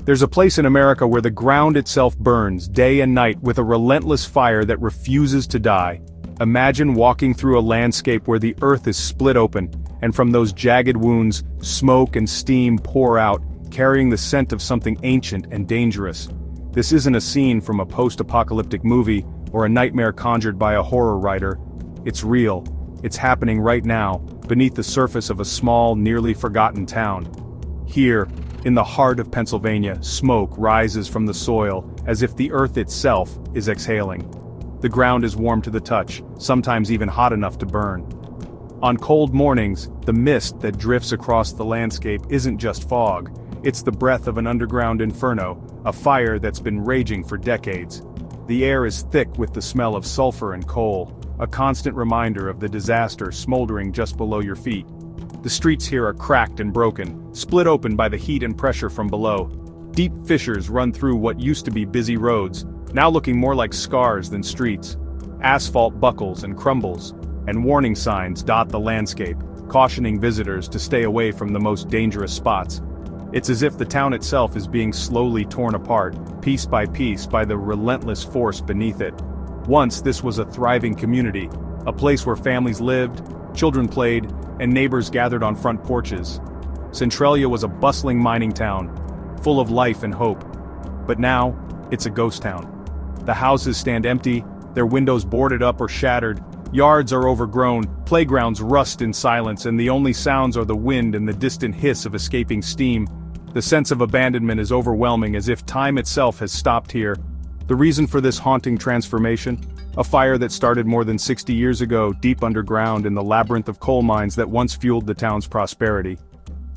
There's a place in America where the ground itself burns day and night with a relentless fire that refuses to die. Imagine walking through a landscape where the earth is split open, and from those jagged wounds, smoke and steam pour out, carrying the scent of something ancient and dangerous. This isn't a scene from a post-apocalyptic movie or a nightmare conjured by a horror writer. It's real. It's happening right now, beneath the surface of a small, nearly forgotten town. Here, in the heart of Pennsylvania, smoke rises from the soil as if the earth itself is exhaling. The ground is warm to the touch, sometimes even hot enough to burn. On cold mornings, the mist that drifts across the landscape isn't just fog, it's the breath of an underground inferno, a fire that's been raging for decades. The air is thick with the smell of sulfur and coal, a constant reminder of the disaster smoldering just below your feet. The streets here are cracked and broken, split open by the heat and pressure from below. Deep fissures run through what used to be busy roads, now looking more like scars than streets. Asphalt buckles and crumbles, and warning signs dot the landscape, cautioning visitors to stay away from the most dangerous spots. It's as if the town itself is being slowly torn apart, piece by the relentless force beneath it. Once this was a thriving community, a place where families lived, children played, and neighbors gathered on front porches. Centralia was a bustling mining town, full of life and hope. But now, it's a ghost town. The houses stand empty, their windows boarded up or shattered, yards are overgrown, playgrounds rust in silence, and the only sounds are the wind and the distant hiss of escaping steam. The sense of abandonment is overwhelming, as if time itself has stopped here. The reason for this haunting transformation? A fire that started more than 60 years ago, deep underground in the labyrinth of coal mines that once fueled the town's prosperity.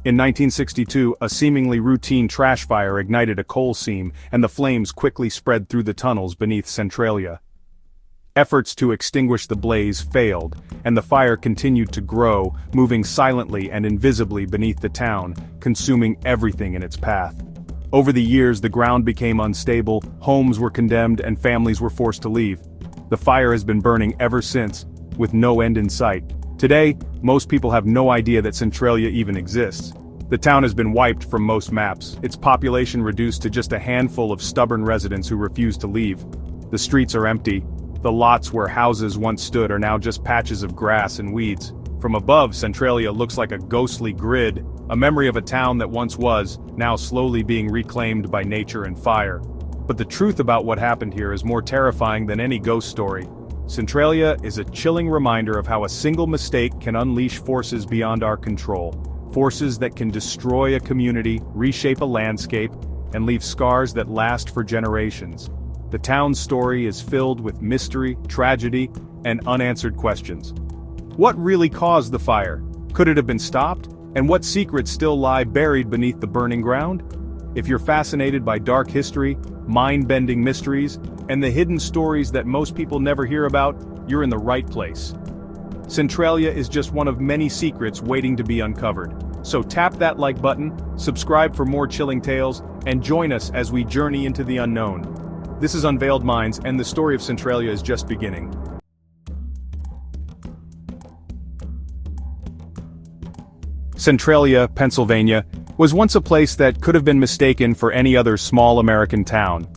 In 1962, a seemingly routine trash fire ignited a coal seam, and the flames quickly spread through the tunnels beneath Centralia. Efforts to extinguish the blaze failed, and the fire continued to grow, moving silently and invisibly beneath the town, consuming everything in its path. Over the years, the ground became unstable, homes were condemned, and families were forced to leave. The fire has been burning ever since, with no end in sight. Today, most people have no idea that Centralia even exists. The town has been wiped from most maps, its population reduced to just a handful of stubborn residents who refuse to leave. The streets are empty. The lots where houses once stood are now just patches of grass and weeds. From above, Centralia looks like a ghostly grid, a memory of a town that once was, now slowly being reclaimed by nature and fire. But the truth about what happened here is more terrifying than any ghost story. Centralia is a chilling reminder of how a single mistake can unleash forces beyond our control. Forces that can destroy a community, reshape a landscape, and leave scars that last for generations. The town's story is filled with mystery, tragedy, and unanswered questions. What really caused the fire? Could it have been stopped? And what secrets still lie buried beneath the burning ground? If you're fascinated by dark history, mind-bending mysteries, and the hidden stories that most people never hear about, you're in the right place. Centralia is just one of many secrets waiting to be uncovered. So tap that like button, subscribe for more chilling tales, and join us as we journey into the unknown. This is Unveiled Minds, and the story of Centralia is just beginning. Centralia, Pennsylvania, was once a place that could have been mistaken for any other small American town.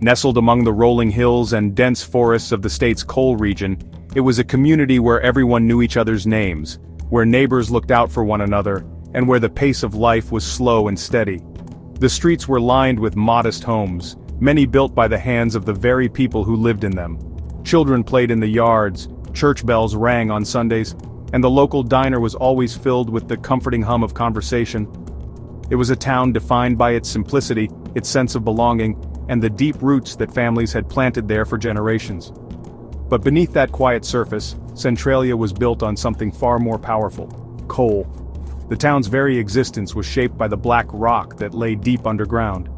Nestled among the rolling hills and dense forests of the state's coal region, it was a community where everyone knew each other's names, where neighbors looked out for one another, and where the pace of life was slow and steady. The streets were lined with modest homes, many built by the hands of the very people who lived in them. Children played in the yards, church bells rang on Sundays, and the local diner was always filled with the comforting hum of conversation. It was a town defined by its simplicity, its sense of belonging, and the deep roots that families had planted there for generations. But beneath that quiet surface, Centralia was built on something far more powerful: coal. The town's very existence was shaped by the black rock that lay deep underground.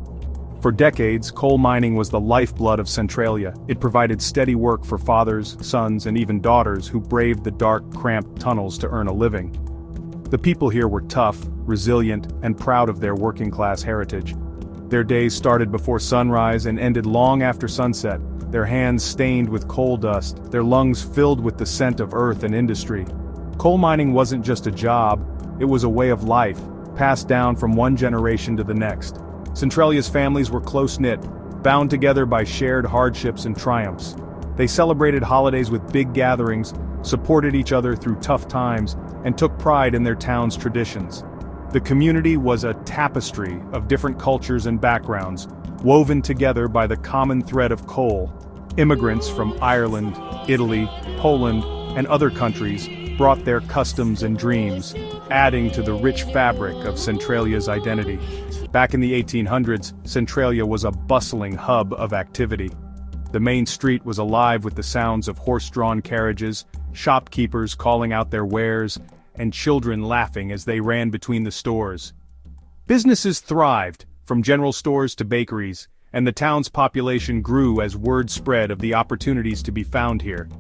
For decades, coal mining was the lifeblood of Centralia. It provided steady work for fathers, sons, and even daughters who braved the dark, cramped tunnels to earn a living. The people here were tough, resilient, and proud of their working-class heritage. Their days started before sunrise and ended long after sunset, their hands stained with coal dust, their lungs filled with the scent of earth and industry. Coal mining wasn't just a job, it was a way of life, passed down from one generation to the next. Centralia's families were close-knit, bound together by shared hardships and triumphs. They celebrated holidays with big gatherings, supported each other through tough times, and took pride in their town's traditions. The community was a tapestry of different cultures and backgrounds, woven together by the common thread of coal. Immigrants from Ireland, Italy, Poland, and other countries brought their customs and dreams, adding to the rich fabric of Centralia's identity. Back in the 1800s, Centralia was a bustling hub of activity. The main street was alive with the sounds of horse-drawn carriages, shopkeepers calling out their wares, and children laughing as they ran between the stores. Businesses thrived, from general stores to bakeries, and the town's population grew as word spread of the opportunities to be found here.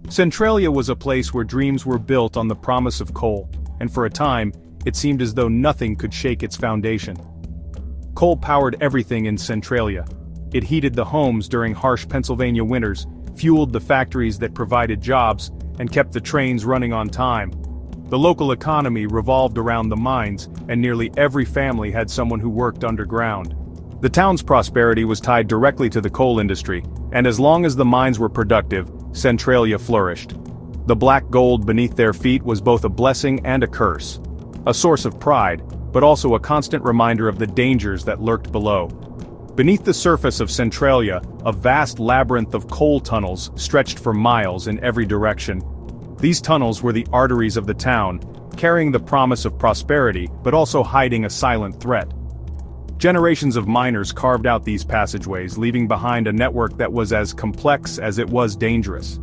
Centralia was a place where dreams were built on the promise of coal, and for a time, it seemed as though nothing could shake its foundation. Coal powered everything in Centralia. It heated the homes during harsh Pennsylvania winters, fueled the factories that provided jobs, and kept the trains running on time. The local economy revolved around the mines, and nearly every family had someone who worked underground. The town's prosperity was tied directly to the coal industry, and as long as the mines were productive, Centralia flourished. The black gold beneath their feet was both a blessing and a curse. A source of pride, but also a constant reminder of the dangers that lurked below. Beneath the surface of Centralia, a vast labyrinth of coal tunnels stretched for miles in every direction. These tunnels were the arteries of the town, carrying the promise of prosperity but also hiding a silent threat. Generations of miners carved out these passageways, leaving behind a network that was as complex as it was dangerous.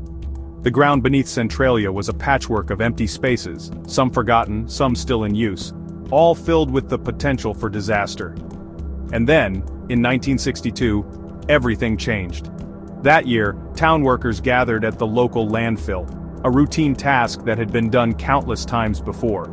The ground beneath Centralia was a patchwork of empty spaces, some forgotten, some still in use, all filled with the potential for disaster. And then, in 1962, everything changed. That year, town workers gathered at the local landfill, a routine task that had been done countless times before.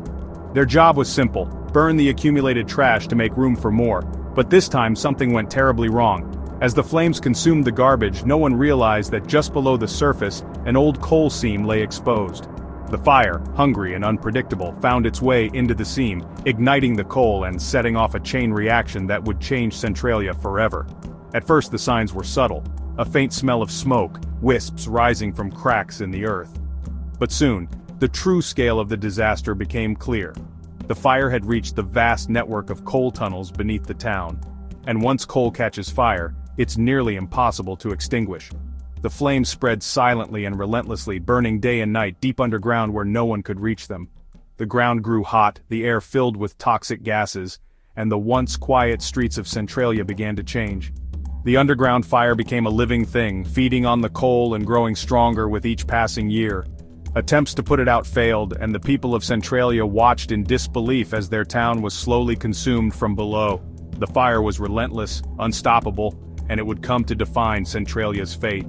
Their job was simple: burn the accumulated trash to make room for more. But this time something went terribly wrong. As the flames consumed the garbage, no one realized that just below the surface, an old coal seam lay exposed. The fire, hungry and unpredictable, found its way into the seam, igniting the coal and setting off a chain reaction that would change Centralia forever. At first the signs were subtle, a faint smell of smoke, wisps rising from cracks in the earth. But soon, the true scale of the disaster became clear. The fire had reached the vast network of coal tunnels beneath the town, and once coal catches fire, it's nearly impossible to extinguish. The flames spread silently and relentlessly, burning day and night deep underground where no one could reach them. The ground grew hot, the air filled with toxic gases, and the once quiet streets of Centralia began to change. The underground fire became a living thing, feeding on the coal and growing stronger with each passing year. Attempts to put it out failed, and the people of Centralia watched in disbelief as their town was slowly consumed from below. The fire was relentless, unstoppable, and it would come to define Centralia's fate.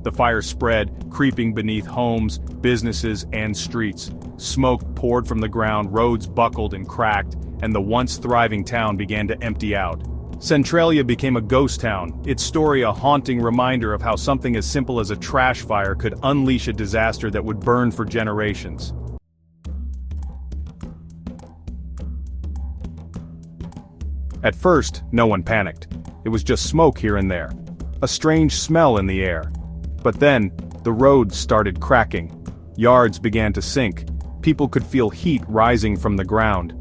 The fire spread, creeping beneath homes, businesses, and streets. Smoke poured from the ground, roads buckled and cracked, and the once thriving town began to empty out. Centralia became a ghost town, its story a haunting reminder of how something as simple as a trash fire could unleash a disaster that would burn for generations. At first, no one panicked. It was just smoke here and there. A strange smell in the air. But then, the roads started cracking. Yards began to sink. People could feel heat rising from the ground.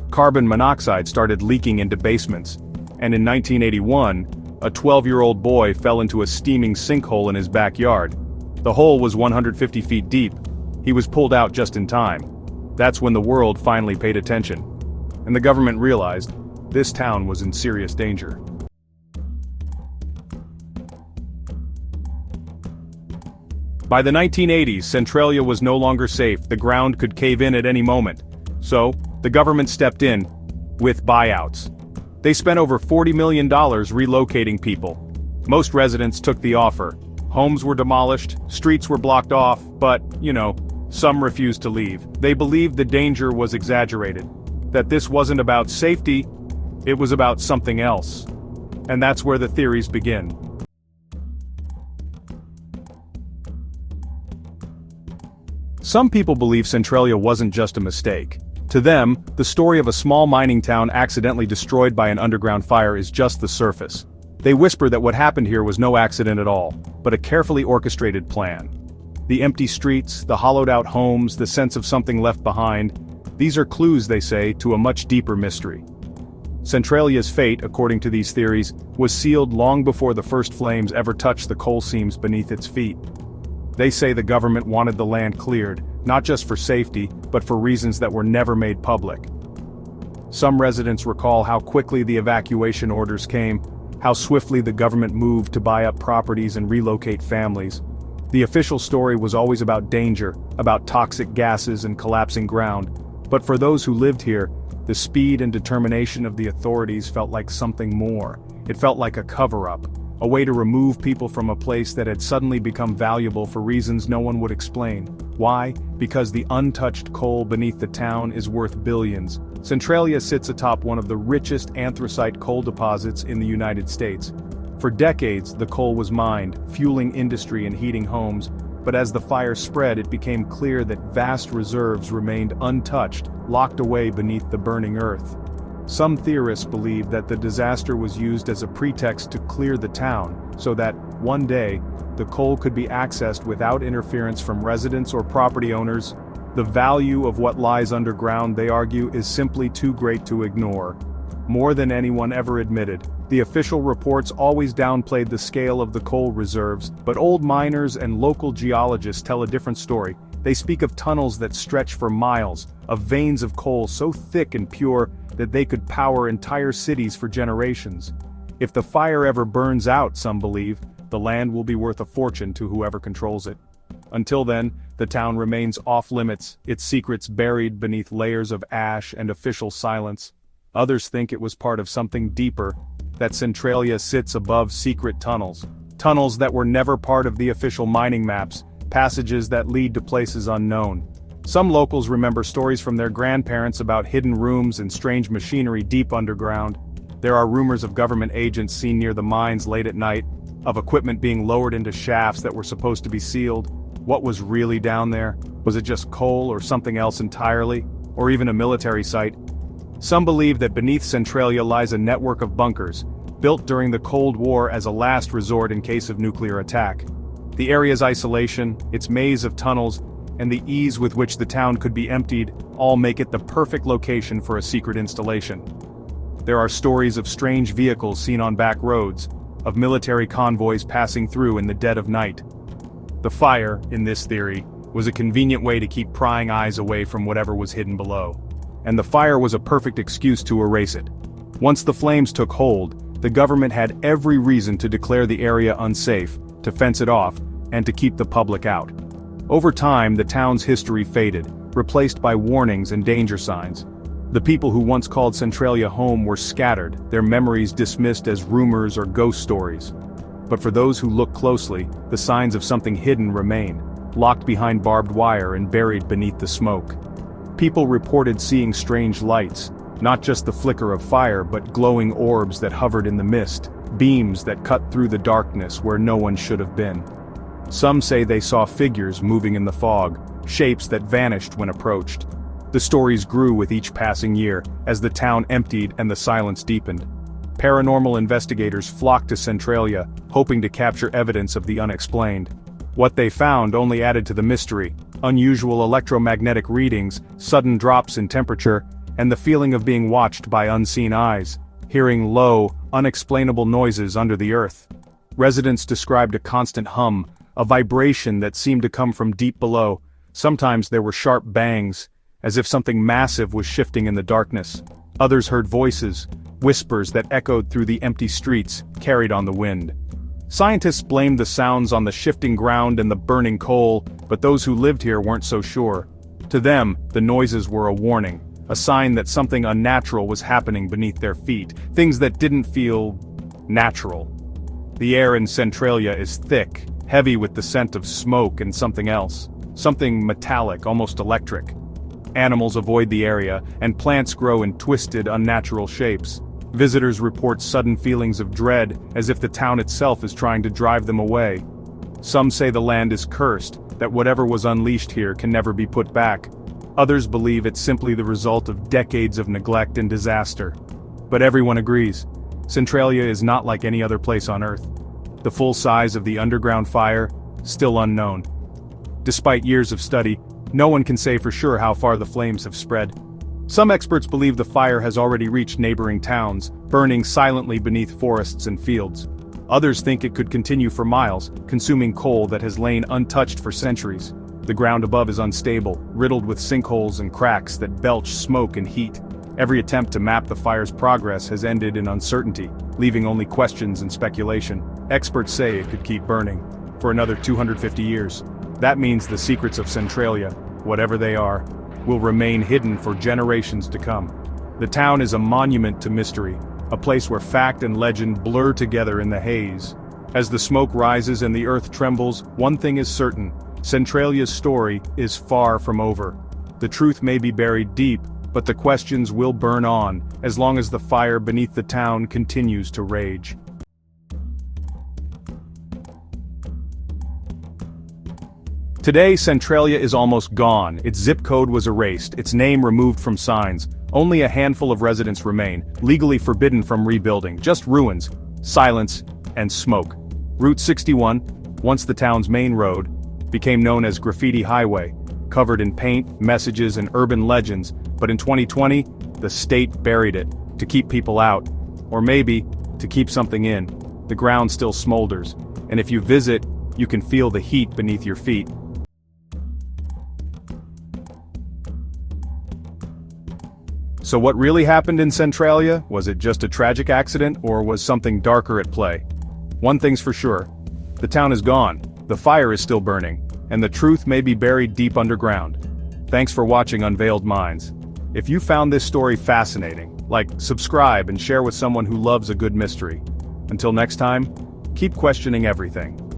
Carbon monoxide started leaking into basements. And in 1981, a 12-year-old boy fell into a steaming sinkhole in his backyard. The hole was 150 feet deep. He was pulled out just in time. That's when the world finally paid attention. And the government realized this town was in serious danger. By the 1980s, Centralia was no longer safe. The ground could cave in at any moment. So, the government stepped in with buyouts. They spent over $40 million relocating people. Most residents took the offer. Homes were demolished, streets were blocked off, but, some refused to leave. They believed the danger was exaggerated. That this wasn't about safety, it was about something else. And that's where the theories begin. Some people believe Centralia wasn't just a mistake. To them, the story of a small mining town accidentally destroyed by an underground fire is just the surface. They whisper that what happened here was no accident at all, but a carefully orchestrated plan. The empty streets, the hollowed-out homes, the sense of something left behind, these are clues, they say, to a much deeper mystery. Centralia's fate, according to these theories, was sealed long before the first flames ever touched the coal seams beneath its feet. They say the government wanted the land cleared, not just for safety, but for reasons that were never made public. Some residents recall how quickly the evacuation orders came, how swiftly the government moved to buy up properties and relocate families. The official story was always about danger, about toxic gases and collapsing ground. But for those who lived here, the speed and determination of the authorities felt like something more. It felt like a cover-up, a way to remove people from a place that had suddenly become valuable for reasons no one would explain. Why? Because the untouched coal beneath the town is worth billions. Centralia sits atop one of the richest anthracite coal deposits in the United States. For decades, the coal was mined, fueling industry and heating homes, but as the fire spread, it became clear that vast reserves remained untouched, locked away beneath the burning earth. Some theorists believe that the disaster was used as a pretext to clear the town, so that, one day, the coal could be accessed without interference from residents or property owners. The value of what lies underground, they argue, is simply too great to ignore. More than anyone ever admitted, the official reports always downplayed the scale of the coal reserves, but old miners and local geologists tell a different story. They speak of tunnels that stretch for miles, of veins of coal so thick and pure that they could power entire cities for generations. If the fire ever burns out, some believe, the land will be worth a fortune to whoever controls it. Until then, the town remains off-limits, its secrets buried beneath layers of ash and official silence. Others think it was part of something deeper, that Centralia sits above secret tunnels. Tunnels that were never part of the official mining maps, passages that lead to places unknown. Some locals remember stories from their grandparents about hidden rooms and strange machinery deep underground. There are rumors of government agents seen near the mines late at night, of equipment being lowered into shafts that were supposed to be sealed. What was really down there? Was it just coal or something else entirely? Or even a military site? Some believe that beneath Centralia lies a network of bunkers, built during the Cold War as a last resort in case of nuclear attack. The area's isolation, its maze of tunnels, and the ease with which the town could be emptied all make it the perfect location for a secret installation. There are stories of strange vehicles seen on back roads, of military convoys passing through in the dead of night. The fire, in this theory, was a convenient way to keep prying eyes away from whatever was hidden below. And the fire was a perfect excuse to erase it. Once the flames took hold, the government had every reason to declare the area unsafe, to fence it off, and to keep the public out. Over time, the town's history faded, replaced by warnings and danger signs. The people who once called Centralia home were scattered, their memories dismissed as rumors or ghost stories. But for those who look closely, the signs of something hidden remain, locked behind barbed wire and buried beneath the smoke. People reported seeing strange lights, not just the flicker of fire but glowing orbs that hovered in the mist, beams that cut through the darkness where no one should have been. Some say they saw figures moving in the fog, shapes that vanished when approached. The stories grew with each passing year, as the town emptied and the silence deepened. Paranormal investigators flocked to Centralia, hoping to capture evidence of the unexplained. What they found only added to the mystery: unusual electromagnetic readings, sudden drops in temperature, and the feeling of being watched by unseen eyes, hearing low, unexplainable noises under the earth. Residents described a constant hum, a vibration that seemed to come from deep below. Sometimes there were sharp bangs, as if something massive was shifting in the darkness. Others heard voices, whispers that echoed through the empty streets, carried on the wind. Scientists blamed the sounds on the shifting ground and the burning coal, but those who lived here weren't so sure. To them, the noises were a warning, a sign that something unnatural was happening beneath their feet, things that didn't feel natural. The air in Centralia is thick, heavy with the scent of smoke and something else, something metallic, almost electric. Animals avoid the area, and plants grow in twisted, unnatural shapes. Visitors report sudden feelings of dread, as if the town itself is trying to drive them away. Some say the land is cursed, that whatever was unleashed here can never be put back. Others believe it's simply the result of decades of neglect and disaster. But everyone agrees, Centralia is not like any other place on Earth. The full size of the underground fire, still unknown. Despite years of study, no one can say for sure how far the flames have spread. Some experts believe the fire has already reached neighboring towns, burning silently beneath forests and fields. Others think it could continue for miles, consuming coal that has lain untouched for centuries. The ground above is unstable, riddled with sinkholes and cracks that belch smoke and heat. Every attempt to map the fire's progress has ended in uncertainty, leaving only questions and speculation. Experts say it could keep burning for another 250 years. That means the secrets of Centralia, whatever they are, will remain hidden for generations to come. The town is a monument to mystery, a place where fact and legend blur together in the haze. As the smoke rises and the earth trembles, one thing is certain: Centralia's story is far from over. The truth may be buried deep, but the questions will burn on, as long as the fire beneath the town continues to rage. Today, Centralia is almost gone. Its zip code was erased, its name removed from signs. Only a handful of residents remain, legally forbidden from rebuilding. Just ruins, silence, and smoke. Route 61, once the town's main road, became known as Graffiti Highway, covered in paint, messages, and urban legends. But in 2020, the state buried it, to keep people out. Or maybe, to keep something in. The ground still smolders, and if you visit, you can feel the heat beneath your feet. So what really happened in Centralia? Was it just a tragic accident, or was something darker at play? One thing's for sure. The town is gone, the fire is still burning, and the truth may be buried deep underground. Thanks for watching Unveiled Minds. If you found this story fascinating, subscribe and share with someone who loves a good mystery. Until next time, keep questioning everything.